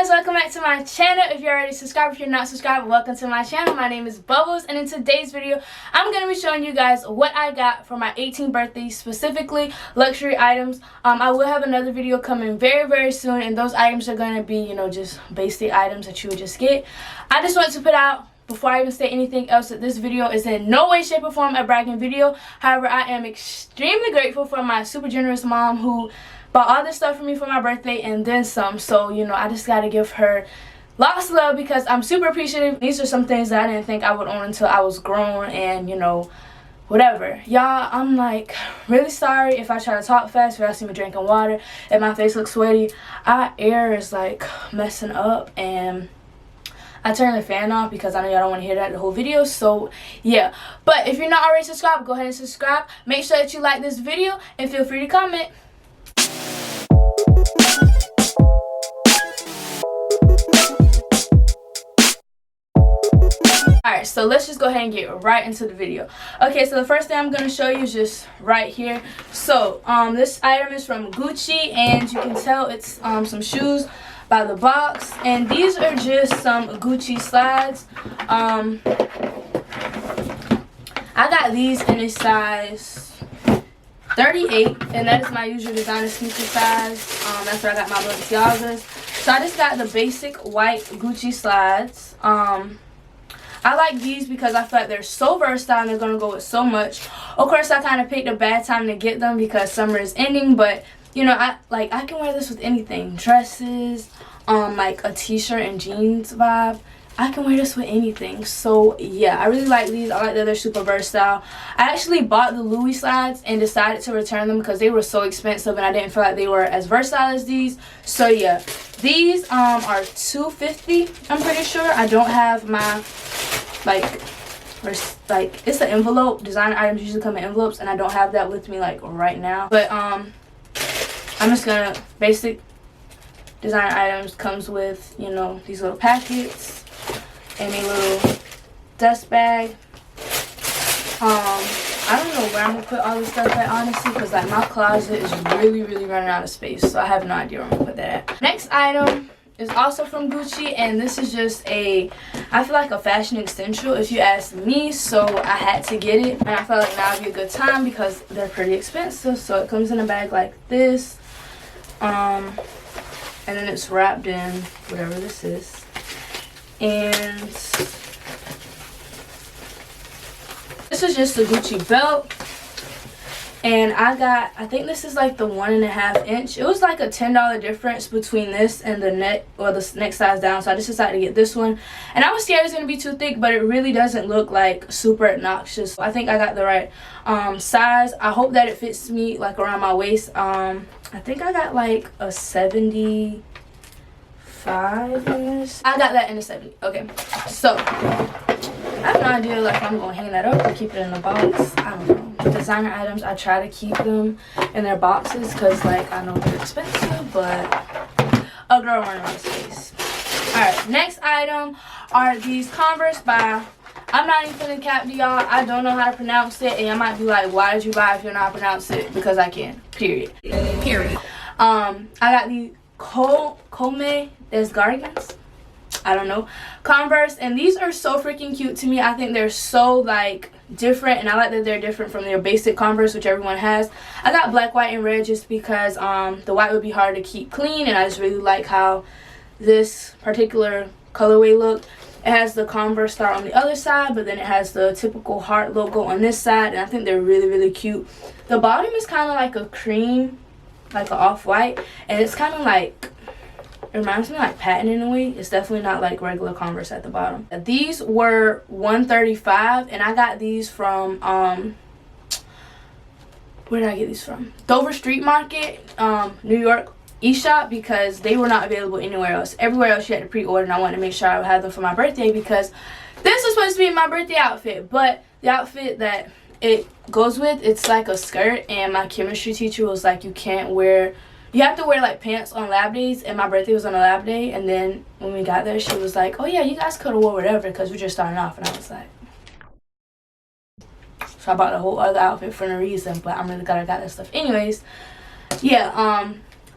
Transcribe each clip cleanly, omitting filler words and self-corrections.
guys, welcome back to my channel. If you're already subscribed, if you're not subscribed, welcome to my channel. My name is Bubbles, and in today's video I'm going to be showing you guys what I got for my 18th birthday, specifically luxury items. I will have another video coming very soon, and those items are going to be, you know, just basic items that you would just get. I just want to put out, before I even say anything else, that this video is in no way, shape, or form a bragging video. However, I am extremely grateful for my super generous mom who bought all this stuff for me for my birthday and then some. So, you know, I just got to give her lots of love because I'm super appreciative. These are some things that I didn't think I would own until I was grown and, you know, whatever. Y'all, I'm like really sorry if I try to talk fast, if y'all see me drinking water, if my face looks sweaty. Our air is like messing up and I turned the fan off because I know y'all don't want to hear that the whole video. So yeah, but if you're not already subscribed, go ahead and subscribe. Make sure that you like this video and feel free to comment. Alright, so let's just go ahead and get right into the video. Okay, so the first thing I'm going to show you is just right here. So this item is from Gucci, and you can tell it's some shoes by the box, and these are just some Gucci slides. I got these in a size 38, and that is my usual designer sneaker size. That's where I got my Balenciagas. So I just got the basic white Gucci slides. I like these because I feel like they're so versatile and they're going to go with so much. Of course, I kind of picked a bad time to get them because summer is ending, but you know, I can wear this with anything. Dresses, like a t-shirt and jeans vibe. I can wear this with anything. So yeah, I really like these. I like that they're super versatile. I actually bought the Louis slides and decided to return them because they were so expensive and I didn't feel like they were as versatile as these. So yeah, these are $250, I'm pretty sure. I don't have my it's an envelope. Designer items usually come in envelopes and I don't have that with me like right now. But I'm just gonna, basic designer items comes with, you know, these little packets and a little dust bag. I don't know where I'm gonna put all this stuff at, honestly, because like my closet is really running out of space, so I have no idea where I'm gonna put that at. Next item is also from Gucci, and this is just I feel like a fashion essential if you ask me, so I had to get it, and I felt like now would be a good time because they're pretty expensive. So it comes in a bag like this, and then it's wrapped in whatever this is, and this is just a Gucci belt. And I think this is like the 1.5 inch. It was like a $10 difference between this and the next size down. So I just decided to get this one. And I was scared it was going to be too thick, but it really doesn't look like super obnoxious. I think I got the right size. I hope that it fits me like around my waist. I think I got like a 75 in this. I got that in a 70. Okay, so I have no idea like I'm going to hang that up or keep it in the box. I don't know. Designer items, I try to keep them in their boxes because like I know they're expensive, but a girl running out of space. Alright, next item are these Converse by, I'm not even gonna cap to y'all, I don't know how to pronounce it, and I might be like, why did you buy if you're not pronounce it? Because I can, period. I got these Comme des Garçons, I don't know, Converse, and these are so freaking cute to me. I think they're so like different, and I like that they're different from their basic Converse, which everyone has. I got black, white, and red just because the white would be hard to keep clean, and I just really like how this particular colorway looked. It has the Converse star on the other side, but then it has the typical heart logo on this side, and I think they're really cute. The bottom is kind of like a cream, like an off-white, and it's kind of like, it reminds me like patent in a way. It's definitely not like regular Converse at the bottom. These were $135, and I got these from where did I get these from? Dover Street Market, New York eShop, because they were not available anywhere else. Everywhere else you had to pre-order, and I wanted to make sure I had them for my birthday because this was supposed to be my birthday outfit, but the outfit that it goes with, it's like a skirt, and my chemistry teacher was like, you have to wear like pants on lab days, and my birthday was on a lab day. And then when we got there, she was like, oh yeah, you guys could have wore whatever because we're just starting off. And I was like, so I bought a whole other outfit for no reason, but I'm really glad I got that stuff anyways. Yeah,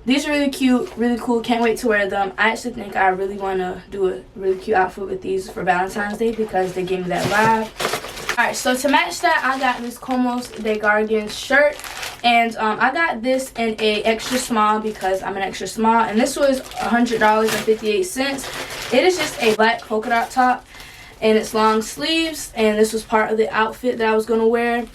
These are really cute, really cool. Can't wait to wear them. I actually think I really want to do a really cute outfit with these for Valentine's Day because they gave me that vibe. Alright, so to match that, I got this Como de Garçons shirt. And I got this in a extra small because I'm an extra small. And this was $100.58. It is just a black polka dot top. And it's long sleeves. And this was part of the outfit that I was going to wear.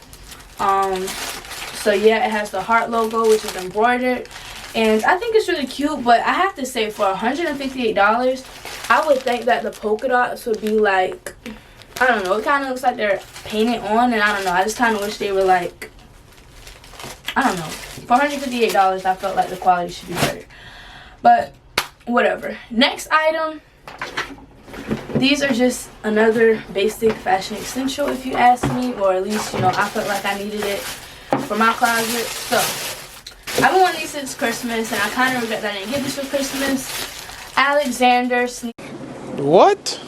So yeah, it has the heart logo, which is embroidered. And I think it's really cute, but I have to say for $158, I would think that the polka dots would be like, I don't know, it kind of looks like they're painted on, and I don't know, I just kind of wish they were like, I don't know, for $158, I felt like the quality should be better, but whatever. Next item, these are just another basic fashion essential if you ask me, or at least, you know, I felt like I needed it for my closet. So I've been wanting these since Christmas, and I kind of regret that I didn't get this for Christmas. Alexander sneakers. What?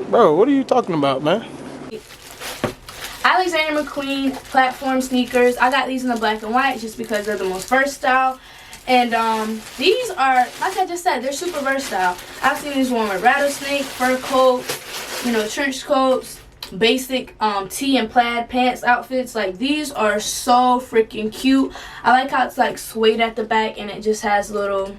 Bro, what are you talking about, man? Alexander Mcqueen platform sneakers. I got these in the black and white just because they're the most versatile. And these are, like I just said, they're super versatile. I've seen these worn with rattlesnake, fur coat, you know, trench coats, basic tee and plaid pants outfits. Like, these are so freaking cute. I like how it's like suede at the back, and it just has a little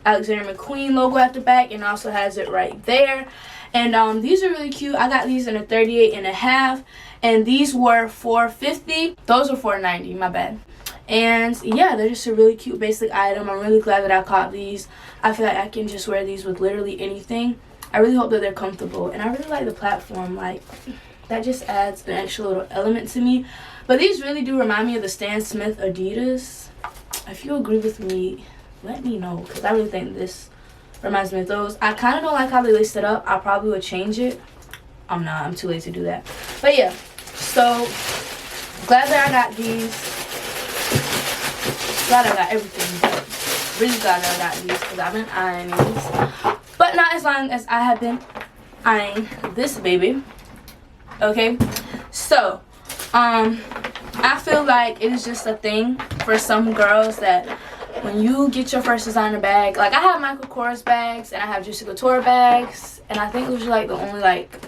Alexander Mcqueen logo at the back, and also has it right there. And these are really cute. I got these in a 38.5, and these were $4.50. Those were $4.90, my bad. And yeah, they're just a really cute basic item. I'm really glad that I caught these. I feel like I can just wear these with literally anything. I really hope that they're comfortable, and I really like the platform. Like, that just adds an extra little element to me. But these really do remind me of the Stan Smith Adidas. If you agree with me, let me know, because I really think this reminds me of those. I kind of don't like how they laced it up. I probably would change it. I'm not. I'm too lazy to do that. But yeah, so glad that I got these. Glad I got everything. But really glad that I got these because I've been eyeing these. But not as long as I have been eyeing this baby. Okay, so I feel like it is just a thing for some girls that when you get your first designer bag, like I have Michael Kors bags and I have Juicy Couture bags, and I think those are like the only like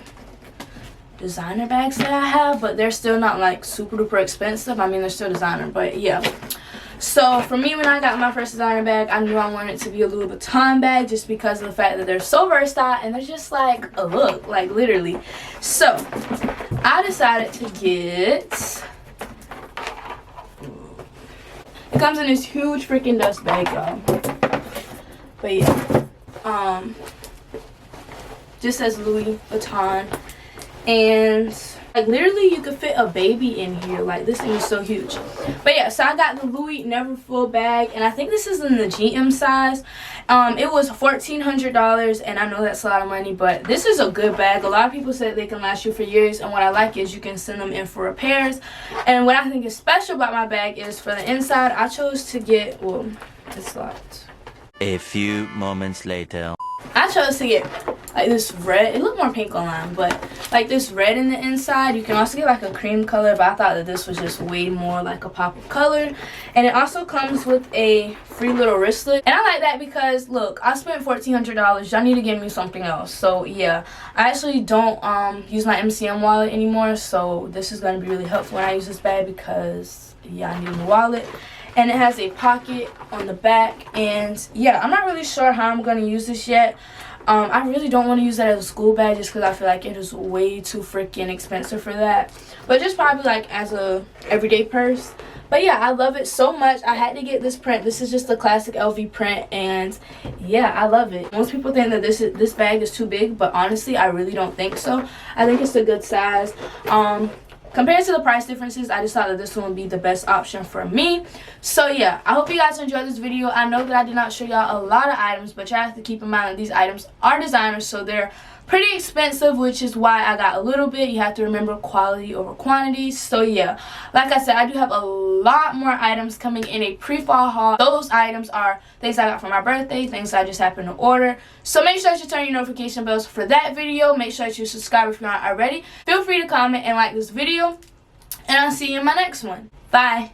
designer bags that I have, but they're still not like super duper expensive. I mean, they're still designer, but yeah. So for me, when I got my first designer bag, I knew I wanted it to be a Louis Vuitton bag just because of the fact that they're so versatile and they're just like a look, like literally. So I decided to get, it comes in this huge freaking dust bag, y'all. But yeah, just says Louis Vuitton, and like literally you could fit a baby in here. Like, this thing is so huge. But yeah, so I got the Louis Never Full bag, and I think this is in the GM size. It was $1,400, and I know that's a lot of money, but this is a good bag. A lot of people say they can last you for years, and what I like is you can send them in for repairs. And what I think is special about my bag is for the inside, I chose to get, well, it's locked. A few moments later. I chose to get like this red. It looked more pink online, but like this red in the inside. You can also get like a cream color, but I thought that this was just way more like a pop of color. And it also comes with a free little wristlet, and I like that because look, I spent $1,400. Y'all need to give me something else. So yeah, I actually don't use my MCM wallet anymore, so this is going to be really helpful when I use this bag because yeah, I need a new wallet. And it has a pocket on the back, and yeah, I'm not really sure how I'm going to use this yet. I really don't want to use that as a school bag just because I feel like it is way too freaking expensive for that. But just probably like as a everyday purse. But yeah, I love it so much. I had to get this print. This is just a classic LV print, and yeah, I love it. Most people think that this bag is too big, but honestly, I really don't think so. I think it's a good size. Compared to the price differences, I just thought that this one would be the best option for me. So yeah, I hope you guys enjoyed this video. I know that I did not show y'all a lot of items, but you have to keep in mind that these items are designers, so they're pretty expensive, which is why I got a little bit. You have to remember quality over quantity. So yeah, like I said, I do have a lot more items coming in a pre-fall haul. Those items are things I got for my birthday, things I just happened to order. So make sure that you turn your notification bells for that video. Make sure that you subscribe if you're not already. Feel free to comment and like this video, and I'll see you in my next one. Bye.